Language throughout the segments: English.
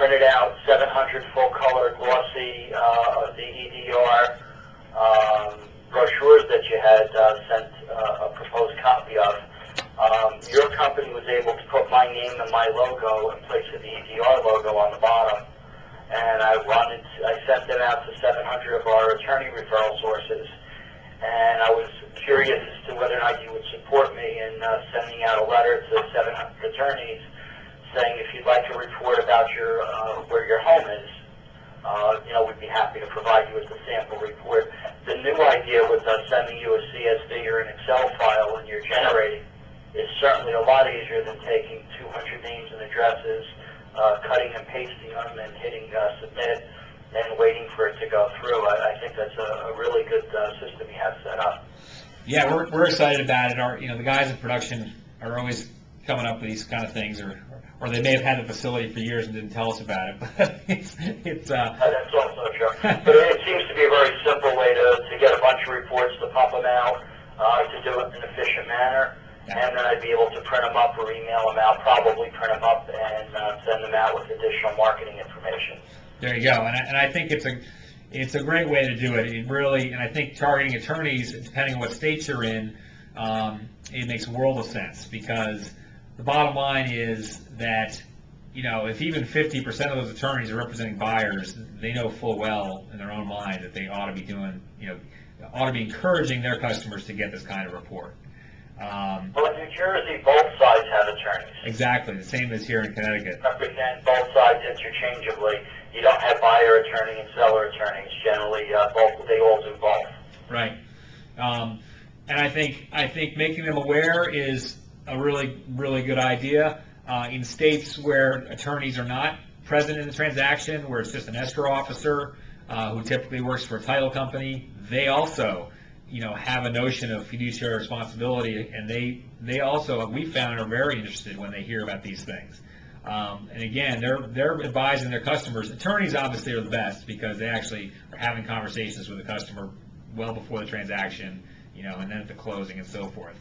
printed out 700 full-color glossy of the EDR brochures that you had sent a proposed copy of. Your company was able to put my name and my logo in place of the EDR logo on the bottom, and I sent them out to 700 of our attorney referral sources, and I was curious as to whether or not you would support me in sending out a letter to 700 attorneys saying if you'd like to report about your where your home is, we'd be happy to provide you with a sample report. The new idea with sending you a CSV or an Excel file and you're generating is certainly a lot easier than taking 200 names and addresses, cutting and pasting them and hitting submit and waiting for it to go through. I think that's a really good system you have set up. Yeah, we're excited about it. The guys in production are always coming up with these kind of things, or they may have had the facility for years and didn't tell us about it. But it's that's also true. But it seems to be a very simple way to get a bunch of reports, to pump them out, to do it in an efficient manner, and then I'd be able to print them up or email them out, probably print them up and send them out with additional marketing information. There you go, and I think it's a great way to do it. It really, and I think targeting attorneys, depending on what states you're in, it makes a world of sense, because the bottom line is that, if even 50% of those attorneys are representing buyers, they know full well in their own mind that they ought to be doing, ought to be encouraging their customers to get this kind of report. Well, in New Jersey, both sides have attorneys. Exactly, the same as here in Connecticut. Represent both sides interchangeably. You don't have buyer attorney and seller attorneys. Generally, they all do both. Right. And I think making them aware is a really, really good idea. In states where attorneys are not present in the transaction, where it's just an escrow officer who typically works for a title company, they also have a notion of fiduciary responsibility, and they also, we found, are very interested when they hear about these things. And again, they're advising their customers. Attorneys obviously are the best because they actually are having conversations with the customer well before the transaction, and then at the closing and so forth.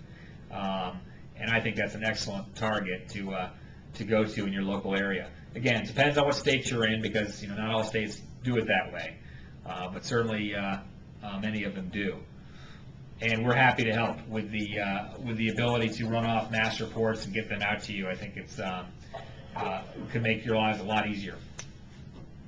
And I think that's an excellent target to go to in your local area. Again, it depends on what state you're in, because not all states do it that way, but certainly many of them do. And we're happy to help with the ability to run off mass reports and get them out to you. I think it's could make your lives a lot easier.